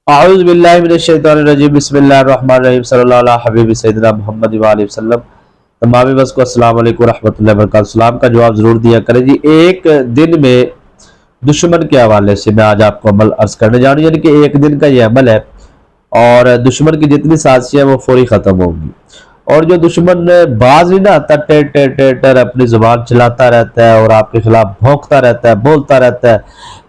आऊज़ बिल्लाहि मिनश शैतानिर रजीम बिस्मिल्लाहिर रहमानिर रहीम सल्लल्लाहु अला हबीबि सय्यिदिना मुहम्मद व आलिहि वसल्लम। तमाम बस को अस्सलाम वालेकुम रहमतुल्लाहि व बरकातहू। सलाम का जवाब जरूर दिया करें जी। एक दिन में दुश्मन के हवाले से मैं आज आपको अमल अर्ज करने जा रहा हूँ, यानी कि एक दिन का ये अमल है और दुश्मन की जितनी साजिशें हैं वो फौरी ख़त्म होंगी। और जो दुश्मन बाज नहीं ना आता, टेर टेर टेर टेर अपनी जुबान चलाता रहता है और आपके खिलाफ भौंकता रहता है, बोलता रहता है,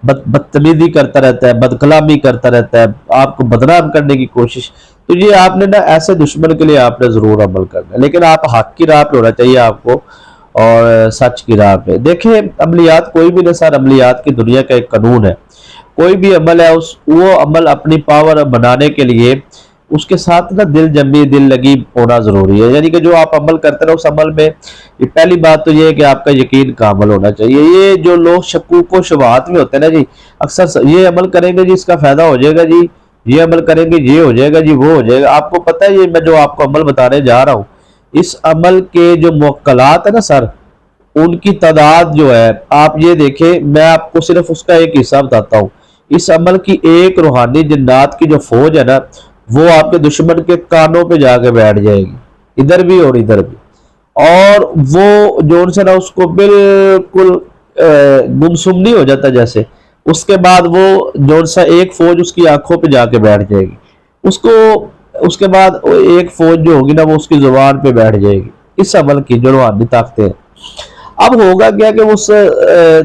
बदतमीजी करता रहता है, बदकलामी करता रहता है, आपको बदनाम करने की कोशिश। तो ये आपने ना ऐसे दुश्मन के लिए आपने जरूर अमल करना है, लेकिन आप हक की राह पे होना चाहिए आपको और सच की राह पे। देखिए, अमलियात कोई भी ना सर, अमलियात की दुनिया का एक कानून है। कोई भी अमल है उस वो अमल अपनी पावर बनाने के लिए उसके साथ ना दिल जमी दिल लगी होना जरूरी है। यानी कि जो आप अमल करते रहो उस अमल में, ये पहली बात तो ये है कि आपका यकीन का अमल होना चाहिए। ये जो लोग शकूक व शुबहात में होते हैं ना जी, अक्सर ये अमल करेंगे जी इसका फायदा हो जाएगा जी, ये अमल करेंगे ये हो जाएगा जी, वो हो जाएगा। आपको पता है ये मैं जो आपको अमल बताने जा रहा हूँ, इस अमल के जो मुवक्कलात है ना सर, उनकी तादाद जो है, आप ये देखें, मैं आपको सिर्फ उसका एक हिस्सा बताता हूँ। इस अमल की एक रूहानी जिन्नात की जो फौज है ना, वो आपके दुश्मन के कानों पे जाके बैठ जाएगी, इधर भी और इधर भी। और वो जो उनसे ना उसको बिल्कुल गुमसुम नहीं हो जाता जैसे। उसके बाद वो जो सा एक फौज उसकी आंखों पे जाके बैठ जाएगी, उसको उसके बाद वो एक फौज जो होगी ना वो उसकी जुबान पे बैठ जाएगी। इस अमल की जो रूहानी ताकतें हैं। अब होगा क्या कि उस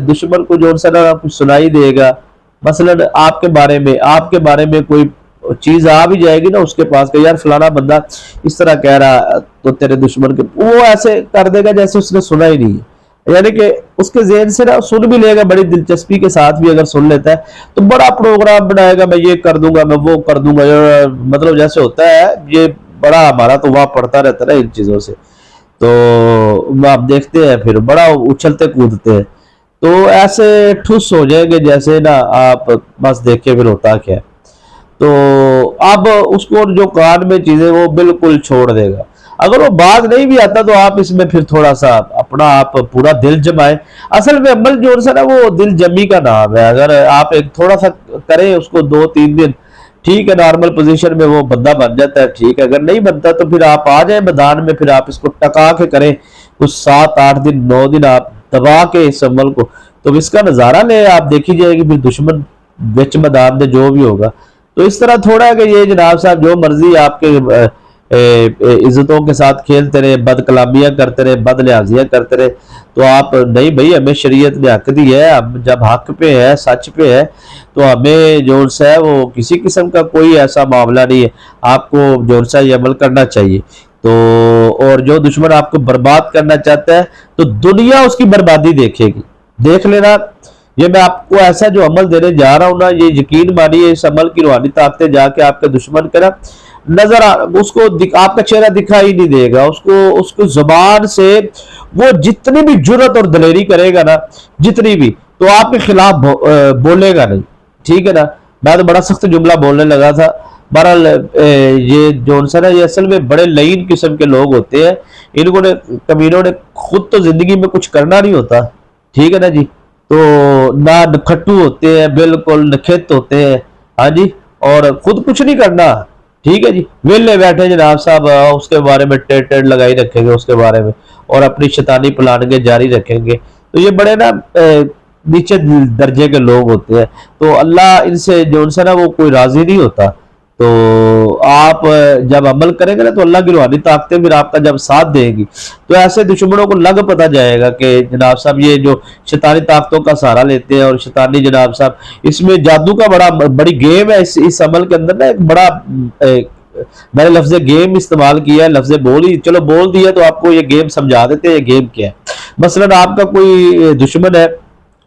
दुश्मन को जो सा ना कुछ सुनाई देगा, मसलन आपके बारे में कोई चीज आ भी जाएगी ना उसके पास कि यार फलाना बंदा इस तरह कह रहा, तो तेरे दुश्मन के वो ऐसे कर देगा जैसे उसने सुना ही नहीं है। यानी कि उसके ज़हन से ना सुन भी लेगा, बड़ी दिलचस्पी के साथ भी अगर सुन लेता है तो बड़ा प्रोग्राम बनाएगा, मैं ये कर दूंगा, मैं वो कर दूंगा। मतलब जैसे होता है ये, बड़ा हमारा तो वहां पड़ता रहता है ना इन चीजों से। तो आप देखते हैं फिर बड़ा उछलते कूदते हैं, तो ऐसे ठुस हो जाएंगे जैसे ना, आप बस देखिए फिर होता क्या है। तो अब उसको जो कान में चीजें वो बिल्कुल छोड़ देगा। अगर वो बात नहीं भी आता तो आप इसमें फिर थोड़ा सा अपना आप पूरा दिल जमाए। असल में अमल जो है ना वो दिल जमी का नाम है। अगर आप एक थोड़ा सा करें उसको 2-3 दिन, ठीक है, नॉर्मल पोजीशन में वो बंदा बन जाता है, ठीक है। अगर नहीं बनता तो फिर आप आ जाए मैदान में, फिर आप इसको टका के करें कुछ 7-8 दिन 9 दिन आप दबा के इस अमल को, तो इसका नजारा ले आप देखी जाएगी फिर दुश्मन बिच मैदान में जो भी होगा। तो इस तरह थोड़ा है कि ये जनाब साहब जो मर्जी आपके इज्जतों के साथ खेलते रहे, बद कलामियां करते रहे, बद लिहाजियां करते रहे, तो आप नहीं भाई, हमें शरीयत ने हक दी है, हम जब हक पे है, सच पे है, तो हमें जो है वो किसी किस्म का कोई ऐसा मामला नहीं है। आपको जो सा ये अमल करना चाहिए। तो और जो दुश्मन आपको बर्बाद करना चाहता है तो दुनिया उसकी बर्बादी देखेगी। देख लेना, ये मैं आपको ऐसा जो अमल देने जा रहा हूं ना, ये यकीन मानिए इस अमल की रूहानी ताकतें जाके आपके दुश्मन के ना उसको आपका चेहरा दिखाई नहीं देगा। उसको जुबान से वो जितनी भी जुर्रत और दलेरी करेगा ना, जितनी भी, तो आपके खिलाफ बोलेगा नहीं, ठीक है ना। मैं तो बड़ा सख्त जुमला बोलने लगा था। बहरहाल ये जो ना, ये असल में बड़े लईन किस्म के लोग होते हैं। इनको ने कमीनों ने खुद तो जिंदगी में कुछ करना नहीं होता, ठीक है ना जी। तो ना नखट्टू होते हैं, बिल्कुल नखेत होते हैं, हाँ जी, और खुद कुछ नहीं करना, ठीक है जी। वेले बैठे जनाब साहब उसके बारे में टेढ़ टेढ़ लगाई रखेंगे उसके बारे में, और अपनी शैतानी प्लानिंग जारी रखेंगे। तो ये बड़े ना नीचे दर्जे के लोग होते हैं। तो अल्लाह इनसे जो उनसे ना वो कोई राजी नहीं होता। तो आप जब अमल करेंगे ना तो अल्लाह की रूहानी ताकतें फिर आपका जब साथ देगी, तो ऐसे दुश्मनों को लग पता जाएगा कि जनाब साहब ये जो शैतानी ताकतों का सहारा लेते हैं, और शैतानी जनाब साहब इसमें जादू का बड़ी गेम है। इस अमल के अंदर ना एक बड़ा मैंने लफ्ज गेम इस्तेमाल किया है, लफ्ज बोल दिया तो आपको ये गेम समझा देते हैं ये गेम क्या है। मसलन आपका कोई दुश्मन है,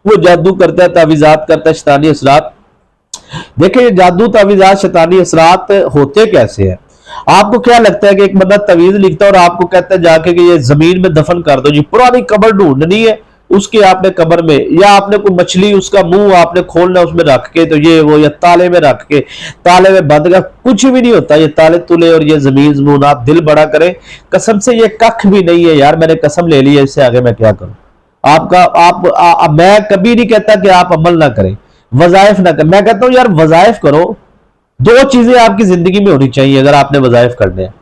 वो जादू करता है, तावीज़ात करता है, शैतानी असरात। देखिए, जादू तावीज़ात शैतानी असरात होते कैसे हैं। आपको क्या लगता है कि एक बंदा तवीज लिखता है और आपको कहता है जाके कि ये जमीन में दफन कर दो जी, पुरानी कब्र ढूंढनी है उसके आपने कब्र में, या आपने कोई मछली उसका मुंह आपने खोलना उसमें रख के, तो ये वो, या ताले में रख के ताले में बंद कर, कुछ भी नहीं होता। ये ताले तुले और ये जमीन जमून, आप दिल बड़ा करें, कसम से ये कख भी नहीं है यार, मैंने कसम ले ली है, इससे आगे मैं क्या करूं। मैं कभी नहीं कहता कि आप अमल ना करें, वजाइफ ना करें। मैं कहता हूं यार वजाइफ करो, दो चीजें आपकी जिंदगी में होनी चाहिए अगर आपने वज़ाइफ करने हैं।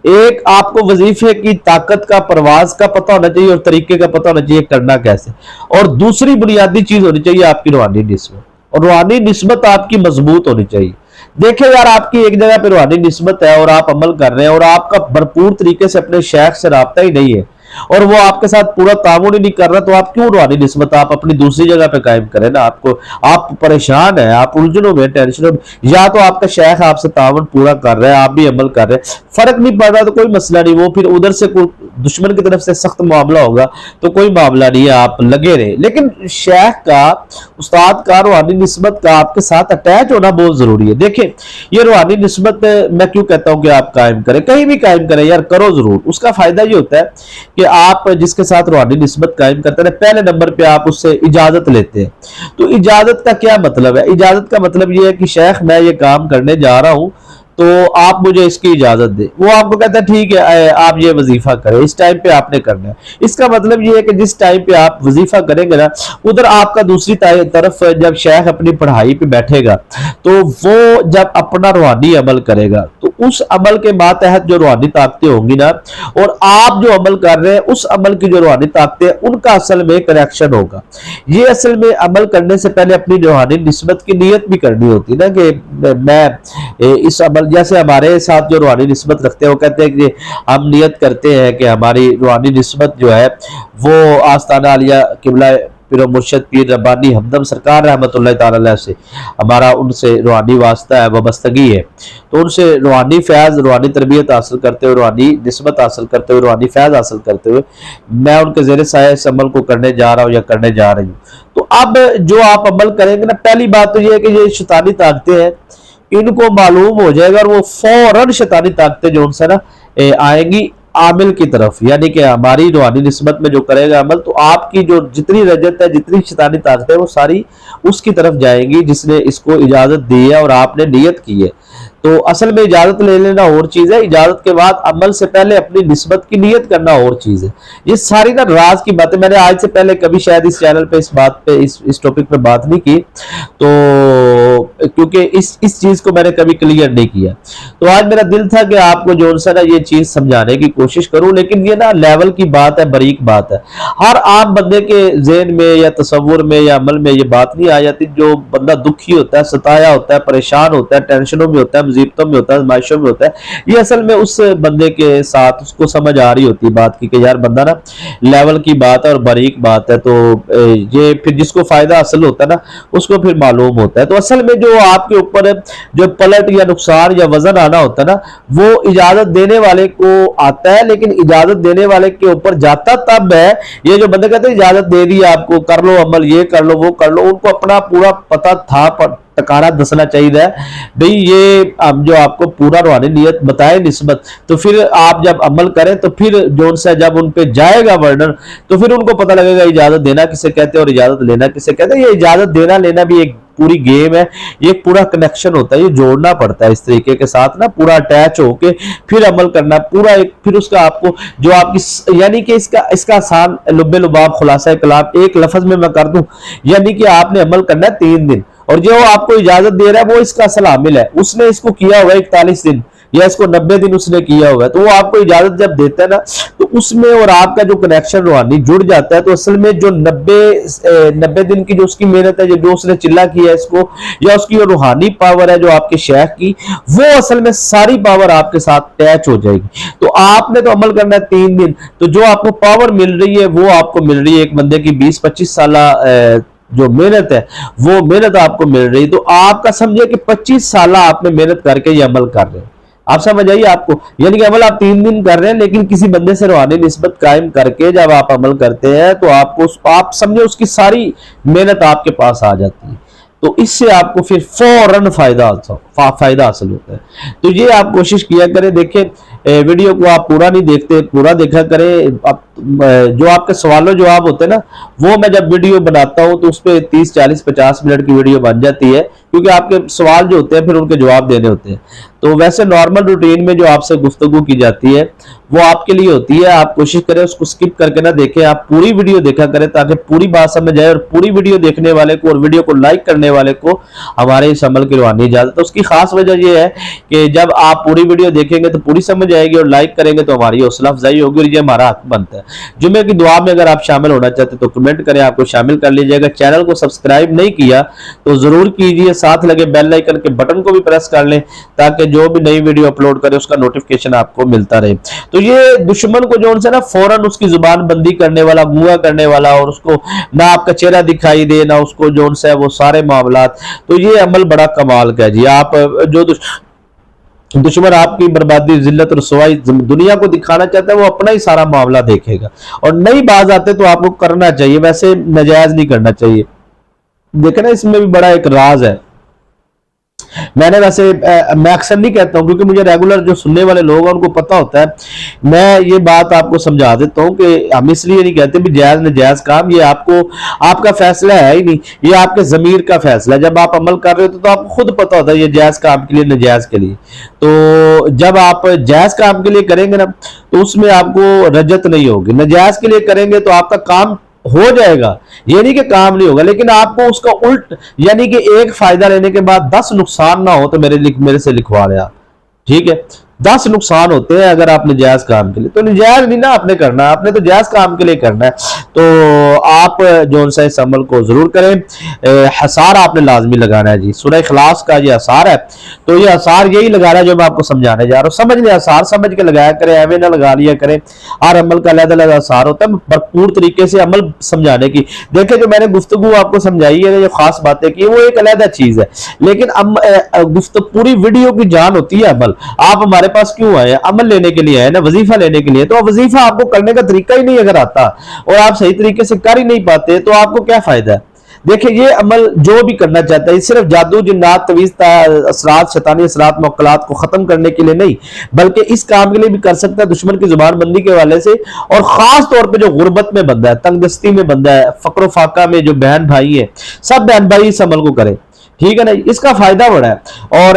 एक, आपको वजीफे की ताकत का, परवाज का पता होना चाहिए और तरीके का पता होना चाहिए करना कैसे। और दूसरी बुनियादी चीज होनी चाहिए आपकी रूहानी निस्बत, और रूहानी निस्बत आपकी मजबूत होनी चाहिए। देखिए यार, आपकी एक जगह पे रूहानी निस्बत है और आप अमल कर रहे हैं और आपका भरपूर तरीके से अपने शेख से राब्ता ही नहीं है और वो आपके साथ पूरा तामुन ही नहीं कर रहा, तो आप क्यों रूहानी निस्बत आप अपनी दूसरी जगह पे कायम करें ना। आपको, आप परेशान है, आप उलझनों में, टेंशनों में, या तो आपका शेख आपसे तामुन पूरा कर रहा है, आप भी अमल कर रहे हैं, फर्क नहीं पड़ रहा तो कोई मसला नहीं, वो फिर उधर से कोई दुश्मन की तरफ से सख्त मामला होगा तो कोई मामला नहीं है, आप लगे रहे। लेकिन शेख का, उस्ताद का रूहानी निस्बत का आपके साथ अटैच होना बहुत जरूरी है। देखिए, ये रूहानी निस्बत मैं क्यों कहता हूं कि आप कायम करें, कहीं भी कायम करें यार, करो जरूर। उसका फायदा ये होता है कि आप जिसके साथ रूहानी निस्बत कायम करते हैं, पहले नंबर पे आप उससे इजाजत लेते हैं। तो इजाजत का क्या मतलब है? इजाजत का मतलब ये है कि शेख मैं ये काम करने जा रहा हूं तो आप मुझे इसकी इजाजत दे। वो आपको कहता है ठीक है आप ये वजीफा करें, इस टाइम पे आपने करना है। इसका मतलब ये है कि जिस टाइम पे आप वजीफा करेंगे ना, उधर आपका दूसरी तरफ जब शेख अपनी पढ़ाई पे बैठेगा तो वो जब अपना रूहानी अमल करेगा तो उस अमल के मातहत जो रूहानी ताकतें होंगी ना, और आप जो अमल कर रहे हैं उस अमल की जो रूहानी ताकतें उनका असल में कनेक्शन होगा। ये असल में अमल करने से पहले अपनी रूहानी निस्बत की नीयत भी करनी होती है ना, कि मैं इस अमल, जैसे हमारे साथ जो रूहानी निस्बत रखते हैं वो कहते हैं कि हम नियत करते हैं कि हमारी रूहानी निस्बत जो है वो आस्ताना आलिया किबला पीर मुर्शद पीर रब्बानी हमदम सरकार रहमतुल्लाह ताला अलैह से हमारा उनसे रूहानी वास्ता है, वाबस्तगी है। तो उनसे रूहानी फैज़, रूहानी तरबियत हासिल करते हुए, रूहानी निस्बत हासिल करते हुए, रूहानी फैज़ हासिल करते हुए मैं उनके ज़ेरे साया इस अमल को करने जा रहा हूँ या करने जा रही हूँ। तो अब जो आप अमल करेंगे ना, पहली बात तो ये है कि ये शैतानी ताकतें हैं, इनको मालूम हो जाएगा और वो फौरन शैतानी ताकतें जो उनसे ना आएंगी आमिल की तरफ, यानी कि हमारी रूहानी निस्बत में जो करेगा अमल, तो आपकी जो जितनी रजत है, जितनी शैतानी ताकत है, वो सारी उसकी तरफ जाएंगी जिसने इसको इजाजत दी है और आपने नियत की है। तो असल में इजाजत ले लेना और चीज है, इजाजत के बाद अमल से पहले अपनी निस्बत की नियत करना और चीज है। ये सारी ना राज की बातें मैंने आज से पहले कभी शायद इस चैनल पे इस बात पे इस टॉपिक पे बात नहीं की, तो क्योंकि इस चीज को मैंने कभी क्लियर नहीं किया। तो आज मेरा दिल था कि आपको जो सा ना ये चीज समझाने की कोशिश करूं, लेकिन ये ना लेवल की बात है, बारीक बात है। हर आम बंदे के ज़हन में या तसव्वुर में या अमल में ये बात नहीं आ जाती। जो बंदा दुखी होता है, सताया होता है, परेशान होता है, टेंशनों में होता है, मुसीबतों में होता है, आजमाइशों में होता है, ये असल में उस बंदे के साथ उसको समझ आ रही होती है बात की कि यार बंदा ना लेवल की बात है और बारीक बात है। तो ये फिर जिसको फायदा हासिल होता है ना उसको फिर मालूम होता है। तो असल में जो आपके ऊपर जो पलट या नुकसान या वजन आना होता है ना, वो इजाजत देने वाले को आता है, लेकिन इजाजत देने वाले के ऊपर जाता तब है। ये जो बंदे कहते हैं इजाजत दे दी आपको, कर लो अमल, ये कर लो वो कर लो, उनको अपना पूरा पता था, टकारा दसना चाहिए भाई ये अब जो आपको पूरा रूहानी नियत बताए निस्बत, तो फिर आप जब अमल करें तो फिर जो सा जब उन पे जाएगा वर्णन तो फिर उनको पता लगेगा इजाजत देना किसे कहते हैं और इजाजत लेना किसे कहते हैं। ये इजाजत देना लेना भी एक पूरी गेम है, ये पूरा कनेक्शन होता है, ये जोड़ना पड़ता है इस तरीके के साथ ना, पूरा अटैच होके फिर अमल करना पूरा एक, फिर उसका आपको जो आपकी, यानी कि इसका आसान लुब्बे लुबाब खुलासा कलाम एक लफ्ज में मैं कर दूं, यानी कि आपने अमल करना है 3 दिन और जो आपको इजाजत दे रहा है वो इसका असल आमिल है, उसने इसको किया हुआ 41 दिन या इसको 90 दिन उसने किया हुआ है। तो वो आपको इजाजत जब देता है ना तो उसमें और आपका जो कनेक्शन रूहानी जुड़ जाता है। तो असल में जो 90 दिन की जो उसकी मेहनत है, जो उसने चिल्ला किया है इसको, या उसकी रूहानी पावर है जो आपके शेख की, वो असल में सारी पावर आपके साथ अटैच हो जाएगी। तो आपने तो अमल करना है 3 दिन, तो जो आपको पावर मिल रही है वो आपको मिल रही है एक बंदे की 20-25 साल जो मेहनत है वो मेहनत आपको मिल रही। तो आपका समझिए कि 25 साल आपने मेहनत करके ये अमल कर रहे हैं, आप समझ आइए आपको, यानी कि अमल आप 3 दिन कर रहे हैं, लेकिन किसी बंदे से रूहानी निस्बत कायम करके जब आप अमल करते हैं तो आप समझे उसकी सारी मेहनत आपके पास आ जाती है। तो इससे आपको फिर फौरन फायदा हासिल होता है। तो ये आप कोशिश किया करें। देखें वीडियो को आप पूरा नहीं देखते, पूरा देखा करें, आप जो आपके सवालों जवाब होते हैं ना, वो मैं जब वीडियो बनाता हूं तो उस पर 30 40 50 मिनट की वीडियो बन जाती है, क्योंकि आपके सवाल जो होते हैं फिर उनके जवाब देने होते हैं। तो वैसे नॉर्मल रूटीन में जो आपसे गुफ्तगू की जाती है वो आपके लिए होती है। आप कोशिश करें उसको स्किप करके ना देखें, आप पूरी वीडियो देखा करें ताकि पूरी बात समझ आए, और पूरी वीडियो देखने वाले को और वीडियो को लाइक करने वाले को हमारे इस अमल की रूहानी इजाजत। तो उसकी खास वजह यह है कि जब आप पूरी वीडियो देखेंगे तो पूरी समझ आएगी, और लाइक करेंगे तो हमारी हौसला अफजाई होगी, और ये हमारा हक बनता है। जुम्मे की दुआ में अगर आप शामिल होना चाहते तो कमेंट करें, आपको शामिल कर लीजिएगा। चैनल को सब्सक्राइब नहीं किया तो जरूर कीजिए, साथ लगे बेल आइकन के बटन को भी प्रेस कर लें ताकि जो भी नई वीडियो अपलोड करें उसका नोटिफिकेशन आपको मिलता रहे। तो ये दुश्मन को जो है ना फौरन उसकी जुबान बंदी करने वाला, गूंगा करने वाला, और उसको ना आपका चेहरा दिखाई दे ना उसको जो है वो सारे मामलात, तो ये अमल बड़ा कमाल का जी। आप जो दुश्मन आपकी बर्बादी, जिल्लत, रसवाई दुनिया को दिखाना चाहता है वो अपना ही सारा मामला देखेगा, और नई बात आते तो आपको करना चाहिए, वैसे नजायज नहीं करना चाहिए। देखे ना इसमें भी बड़ा एक राज है। मैंने वैसे मैं अक्सर नहीं कहता हूं क्योंकि मुझे रेगुलर जो सुनने वाले लोग हैं उनको पता होता है। मैं ये बात आपको समझा देता हूं कि हम इसलिए नहीं कहते भी जायज नजायज काम, ये आपको आपका फैसला है ही नहीं, ये आपके जमीर का फैसला है। जब आप अमल कर रहे हो तो आपको खुद पता होता है ये जायज काम के लिए नजायज के लिए। तो जब आप जायज काम के लिए करेंगे ना तो उसमें आपको रजत नहीं होगी, नजायज के लिए करेंगे तो आपका काम हो जाएगा, ये नहीं कि काम नहीं होगा, लेकिन आपको उसका उल्ट, यानी कि एक फायदा लेने के बाद 10 नुकसान ना हो तो मेरे से लिखवा रहे आप, ठीक है। 10 नुकसान होते हैं अगर आपने जायज काम के लिए, तो जायज नहीं ना आपने करना, आपने तो जायज काम के लिए करना है। तो आप जो सा इस अमल को जरूर करें। हसार आपने लाजमी लगाना है जी, सूरह इखलास का ये हसार है, तो ये हसार यही लगाना है जो मैं आपको समझाने जा रहा हूँ। समझ लें, हसार समझ के लगाया करें, एवं ना लगा लिया करें। हर अमल का अलग अलग हसार होता है, भरपूर तरीके से अमल समझाने की। देखिए जो मैंने गुफ्तगू आपको समझाई है, जो खास बातें की वो एक अलग चीज है, लेकिन पूरी वीडियो की जान होती है अमल। आप हमारे पास क्यों आए? अमल लेने के लिए आए ना, वजीफा लेने के लिए। तो वजीफा आपको करने का तरीका ही नहीं अगर आता और आप सही तरीके से कर ही नहीं पाते तो आपको क्या फायदा है? देखिए ये अमल जो भी करना चाहता है सिर्फ जादू, जिन्नात, तवीज़, असरात, शैतानी असरात, मुक्कलात को खत्म करने के लिए नहीं, बल्कि इस काम के लिए भी कर सकता है दुश्मन की जुबान बंदी के हवाले से। और खास तौर पे जो गुर्बत में बंदा है, तंगदस्ती में बंदा है, फक्र फाका में जो बहन भाई है, सब बहन भाई इस अमल को करें, ठीक है ना। इसका फायदा बड़ा है। और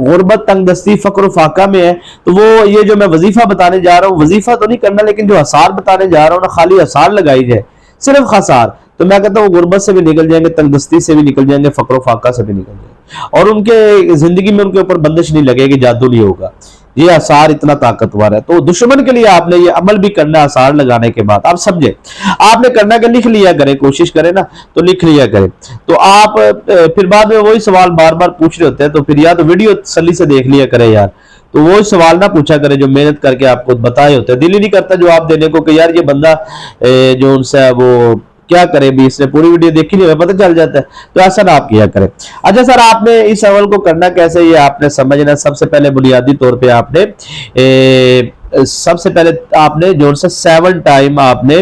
गुर्बत, तंगदस्ती, फक्र फाका में है तो वो ये जो मैं वजीफा बताने जा रहा हूँ, वजीफा तो नहीं करना, लेकिन जो हसार बताने जा रहा हूँ ना, खाली हसार लगाई जाए, सिर्फ हसार, तो मैं कहता हूँ गुर्बत से भी निकल जाएंगे, तंगदस्ती से भी निकल जाएंगे, फक्र फाका से भी निकल जाएंगे, और उनके जिंदगी में उनके ऊपर बंदिश नहीं लगेगी, जादू नहीं होगा। ये आसार इतना ताकतवर है। तो दुश्मन के लिए आपने ये अमल भी करना, आसार लगाने के बाद आप समझे आपने करना कि लिख लिया करें, कोशिश करें ना तो लिख लिया करें। तो आप फिर बाद में वही सवाल बार बार पूछ रहे होते हैं, तो फिर या तो वीडियो तसल्ली से देख लिया करें यार, तो वो सवाल ना पूछा करे जो मेहनत करके आपको बताए होते हैं। दिल ही नहीं करता जवाब देने को कि यार ये बंदा जो उनसे वो क्या करे, भी इसने पूरी वीडियो देखी नहीं, पता चल जाता है। तो ऐसा ना आप किया करें। अच्छा सर, आपने इस अमल को करना कैसे ये आपने समझना। सबसे पहले बुनियादी तौर पे आपने सबसे पहले आपने जो सा 7 टाइम आपने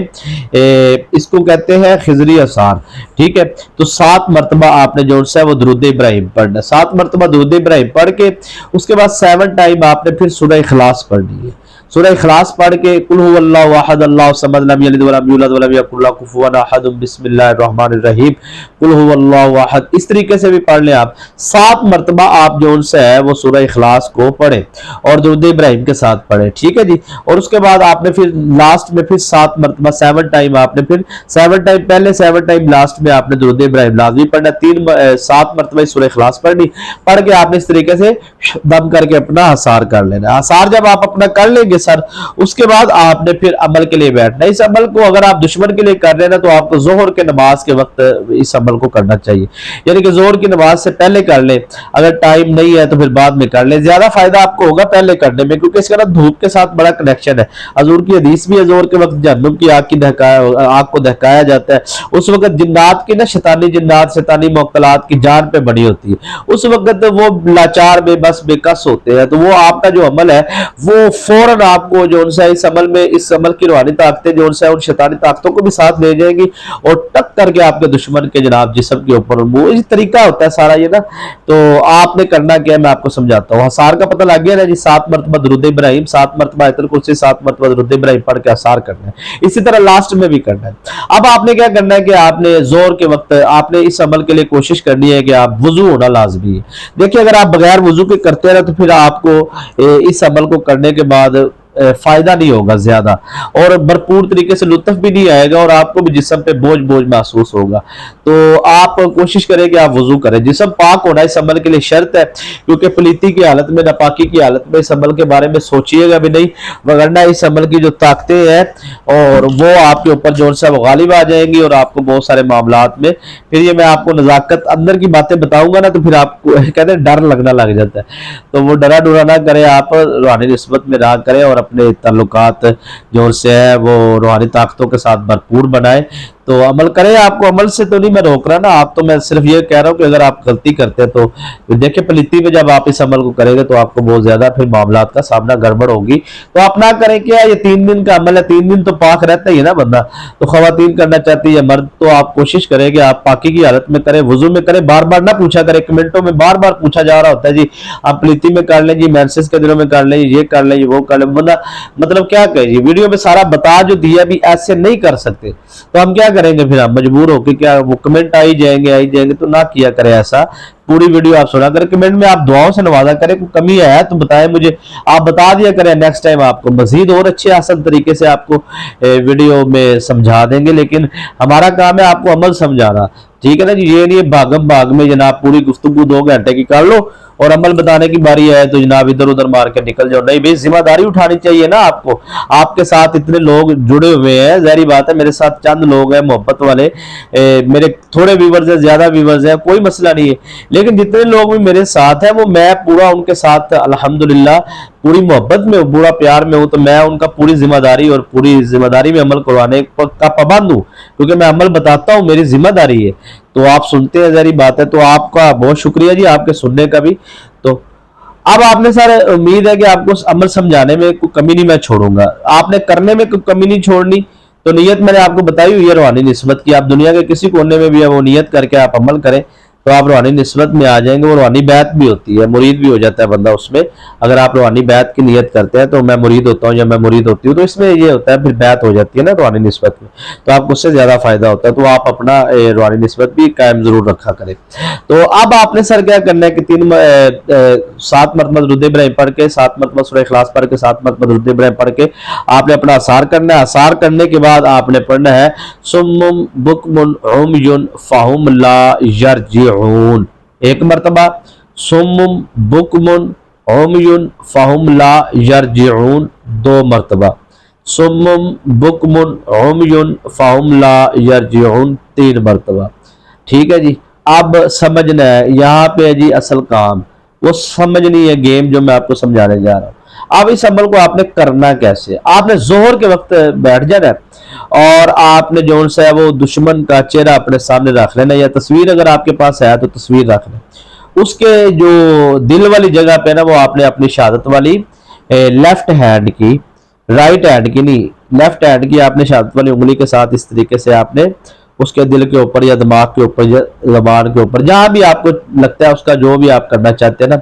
इसको कहते हैं खिजरी असार, ठीक है। तो 7 मरतबा आपने जो सा वो दुरूद इब्राहिम पढ़ना, 7 मरतबा दुरूद इब्राहिम पढ़ के उसके बाद 7 टाइम आपने फिर सूरह इखलास पढ़नी है। सूरह इखलास पढ़ के कुल हुवल्लाहु अहद अल्लाहु समद लम यलिद वलम यूलद वलम यकुल लहु कुफुवन अहद बिस्मिल्लाहिर रहमानिर रहीम कुल हुवल्लाहु अहद, इस तरीके से भी पढ़ लें आप। 7 मरतबा आप जो उनसे है वो सूरह इखलास को पढ़े और दुरूद इब्राहिम के साथ पढ़े, ठीक है जी। और उसके बाद आपने फिर लास्ट में फिर 7 मरतबा 7 टाइम आपने फिर 7 टाइम पहले 7 टाइम लास्ट में आपने दुरूद इब्राहिम लाजमी पढ़ना। 7 मरतबा सूरह इखलास पढ़नी, पढ़ के आपने इस तरीके से दम करके अपना हसार कर लेना। हसार जब आप अपना कर लेंगे सर, उसके बाद आपने फिर अमल के लिए बैठना। इस अमल को अगर आप दुश्मन के लिए कर रहे हैं तो आपको जोहर के नमाज के वक्त इस अमल को करना चाहिए, यानी कि जोहर की नमाज से पहले कर ले। अगर टाइम नहीं है तो फिर बाद में कर ले, ज्यादा फायदा आपको होगा पहले करने में, क्योंकि इसका ना धूप के साथ बड़ा कनेक्शन है। हजूर की हदीस भी है जोहर के वक्त जहन्नुम की आग को दहकाया जाता है। उस वक्त जिन्नात की ना शैतानी जिन्नात, शैतानी मुक्कलात की जान पे बड़ी होती है। उस वक्त वो लाचार, बेबस, बेकस होते हैं। तो वो आपका जो अमल है वो फौरन आपको जो सा इस अमल की रूहानी ताकतें जो सा उन शैतानी ताकतों को भी साथ ले जाएंगी और टक करके आपके दुश्मन के जनाब जिस्म के ऊपर वो इस तरीका होता है सारा ये ना। तो आपने करना क्या है मैं आपको समझाता हूँ। हसार का पता लग गया ना जी, 7 मरतबा दुरूद इब्राहिम, 7 मरतबा आयतुल कुर्सी, 7 मरतबा दुरूद इब्राहिम पढ़ के हसार करना है। इसी तरह लास्ट में भी करना है। अब आपने क्या करना है कि आपने जोर के वक्त आपने इस अमल के लिए कोशिश करनी है कि आप वुजू होना लाजमी है। देखिए अगर आप बगैर वुजू के करते रहे तो फिर आपको इस अमल को करने के बाद फायदा नहीं होगा ज्यादा, और भरपूर तरीके से लुत्फ भी नहीं आएगा और आपको भी जिस्म पे बोझ बोझ महसूस होगा। तो आप कोशिश करें कि आप वुजू करें। जिस्म पाक होना इस अमल के लिए शर्त है, क्योंकि पलीती की हालत में, नापाकी की हालत में इस अमल के बारे में सोचिएगा भी नहीं, वगरना इस अमल की जो ताकतें हैं और वो आपके ऊपर जो है वो गालिब आ जाएंगी और आपको बहुत सारे मामलात में फिर ये मैं आपको नजाकत अंदर की बातें बताऊंगा ना तो फिर आपको कहते हैं डर लगना लग जाता है। तो वो डरा डुरा ना करें, आप रूहानी निस्बत में रहा करें और अपने ताल्लुकात जो से है वो रूहानी ताकतों के साथ भरपूर बनाए। तो अमल करें। आपको अमल से तो नहीं मैं रोक रहा ना, आप तो मैं सिर्फ ये कह रहा हूँ कि अगर आप गलती करते हैं तो देखिए पलीती में जब आप इस अमल को करेंगे तो आपको बहुत ज्यादा फिर मामलात का सामना गड़बड़ होगी। तो आप ना करें। क्या ये 3 दिन का अमल है, 3 दिन तो पाक रहता ही है ना बंदा। तो खवातीन करना चाहती है, मर्द, तो आप कोशिश करें कि आप पाकी की हालत में करें, वुजू में करें, बार बार ना पूछा करें। कमेंटों में बार बार पूछा जा रहा होता है जी आप पलीती में कर लें जी, मेंसेस के दिनों में कर लें, ये कर लें, वो कर लें। बंदा मतलब क्या कहे जी, वीडियो में सारा बता जो दिया भी ऐसे नहीं कर सकते। तो हम क्या करेंगे फिर, हम मजबूर होकर क्या वो कमेंट आई जाएंगे। तो ना किया करें ऐसा। पूरी वीडियो आप सुना करें, कमेंट में आप दुआओं से नवाजा करें। कोई कमी है तो बताएं मुझे, आप बता दिया करें। नेक्स्ट टाइम आपको मजीद और अच्छे आसान तरीके से आपको वीडियो में समझा देंगे। लेकिन हमारा काम है आपको अमल समझाना, ठीक है ना जी। ये नहीं भागम भाग में जनाब पूरी गुफ्तगू 2 घंटे की कर लो और अमल बताने की बारी है तो जनाब इधर उधर मार के निकल जाओ। नहीं भाई, जिम्मेदारी उठानी चाहिए ना आपको। आपके साथ इतने लोग जुड़े हुए हैं, जाहिर बात है मेरे साथ चंद लोग हैं मोहब्बत वाले, मेरे थोड़े व्यूवर्स हैं, ज्यादा व्यूवर्स हैं, कोई मसला नहीं है। लेकिन जितने लोग भी मेरे साथ हैं वो मैं पूरा उनके साथ अल्हम्दुलिल्लाह पूरी मोहब्बत में हूँ, पूरा प्यार में हूँ। तो मैं उनका पूरी जिम्मेदारी और पूरी जिम्मेदारी में अमल करवाने का पाबंद हूँ, क्योंकि मैं अमल बताता हूँ, मेरी जिम्मेदारी है। तो आप सुनते हैं, जारी बात है। तो आपका बहुत शुक्रिया जी आपके सुनने का भी। तो अब आपने सर उम्मीद है कि आपको अमल समझाने में कोई कमी नहीं मैं छोड़ूंगा, आपने करने में कोई कमी नहीं छोड़नी। तो नियत मैंने आपको बताई हुई है रूहानी निस्बत की, आप दुनिया के किसी कोने में भी है वो नियत करके आप अमल करें तो आप रूहानी निस्बत में आ जाएंगे। वो रूहानी बैत भी होती है, मुरीद भी हो जाता है बंदा उसमें। अगर आप रूहानी बैत की नियत करते हैं तो मैं मुरीद होता हूँ या मैं मुरीद होती हूँ, तो इसमें ये होता है फिर बैत हो जाती है ना रूहानी निस्बत में, तो आपको उससे ज्यादा फायदा होता है। तो आप अपना रूहानी निस्बत भी कायम जरूर रखा करें। तो अब आपने सर क्या करना है कि 7 मरतबा दुरूद इब्राहिम पढ़ के, 7 मरतबा सूरह इखलास पढ़ के, 7 मरतबा दुरूद इब्राहिम पढ़ के आपने अपना असार करना है। असार करने के बाद आपने पढ़ना है सुम्मुम बुकमुन उम्युन फहुम ला यरजिऊन, 1 मरतबा। सुम्मुम बुकमुन उम्युन फहुम ला यरजिऊन, 2 मरतबा। सुम्मुम बुकमुन उम्युन फहुम ला यरजिऊन, 3 मरतबा। ठीक है जी। अब समझना है यहाँ पे जी असल काम, वो समझनी है गेम जो मैं आपको समझाने जा रहा हूँ। अब इस अमल को आपने करना कैसे, आपने जोहर के वक्त बैठ जाना है और आपने जो सा है वो दुश्मन का चेहरा अपने सामने रख लेना, या तस्वीर अगर आपके पास है तो तस्वीर रख लें। उसके जो दिल वाली जगह पे ना वो आपने अपनी शहादत वाली लेफ्ट हैंड की, राइट हैंड की नहीं, लेफ्ट हैंड की आपने शहादत वाली उंगली के साथ इस तरीके से आपने उसके दिल के ऊपर या दिमाग के ऊपर या जबान के ऊपर जहां भी आपको लगता है उसका जो भी आप करना चाहते हैं ना,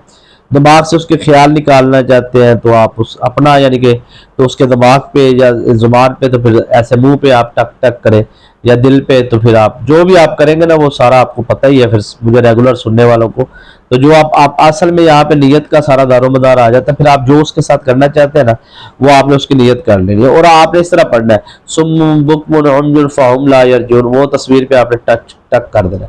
दिमाग से उसके ख्याल निकालना चाहते हैं तो आप उस अपना यानी कि तो उसके दिमाग पे या जुबान पे तो फिर ऐसे मुंह पे आप टक टक करें, या दिल पे तो फिर आप जो भी आप करेंगे ना वो सारा आपको पता ही है फिर मुझे रेगुलर सुनने वालों को। तो जो आप असल में यहाँ पे नियत का सारा दारोमदार आ जाता है। फिर आप जो उसके साथ करना चाहते हैं ना वो आपने उसकी नियत कर लेनी है और आपने इस तरह पढ़ना है सुम्मुम बुकमुन उम्युन फहुम ला यरजिऊन, वो तस्वीर पे आपने टच टक कर देना।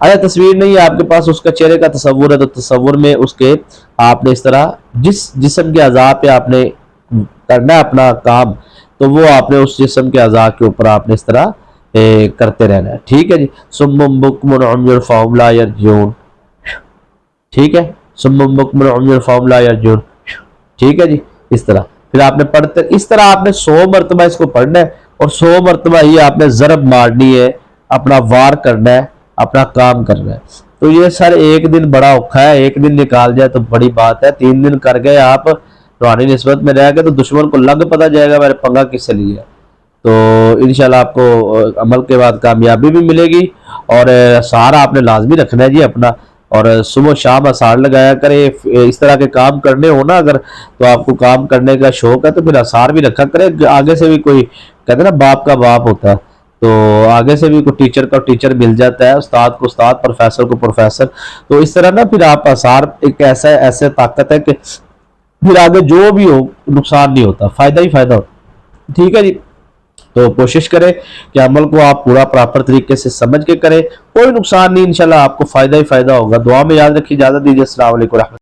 अगर तस्वीर नहीं है आपके पास, उसका चेहरे का तस्वुर है तो तस्वुर में उसके आपने इस तरह जिस जिस्म के अज़ा पे आपने करना है अपना काम, तो वो आपने उस जिस्म के अज़ा के ऊपर आपने इस तरह करते रहना है। ठीक है जी। सुम्मुम बुकमुन उम्युन फहुम ला यरजिऊन, ठीक है। सुम्मुम बुकमुन उम्युन फहुम ला यरजिऊन, ठीक है जी। इस तरह फिर आपने पढ़ते, इस तरह आपने 100 मरतबा इसको पढ़ना है और 100 मरतबा ही आपने ज़रब मारनी है, अपना वार करना है, अपना काम करना है। तो ये सर एक दिन बड़ा औखा है, एक दिन निकाल जाए तो बड़ी बात है, 3 दिन कर गए आप रूहानी निस्बत में रह गए तो दुश्मन को लग पता जाएगा मेरे पंगा किससे लिया। तो इंशाल्लाह आपको अमल के बाद कामयाबी भी मिलेगी। और सहारा आपने लाजमी रखना है जी अपना, और सुबह शाम आसार लगाया करे। इस तरह के काम करने हो ना अगर, तो आपको काम करने का शौक है तो फिर आसार भी रखा करे। आगे से भी कोई कहते हैं ना बाप का बाप होता है, तो आगे से भी कोई टीचर का टीचर मिल जाता है, उस्ताद को उस्ताद, प्रोफेसर को प्रोफेसर। तो इस तरह ना फिर आप आसार एक ऐसा ऐसे ताकत है कि फिर आगे जो भी हो नुकसान नहीं होता, फायदा ही फायदा होता। ठीक है जी। तो कोशिश करें कि अमल को आप पूरा प्रॉपर तरीके से समझ के करें, कोई नुकसान नहीं, इंशाल्लाह आपको फायदा ही फायदा होगा। दुआ में याद रखिए, इजाजत दीजिए। अस्सलाम वालेकुम।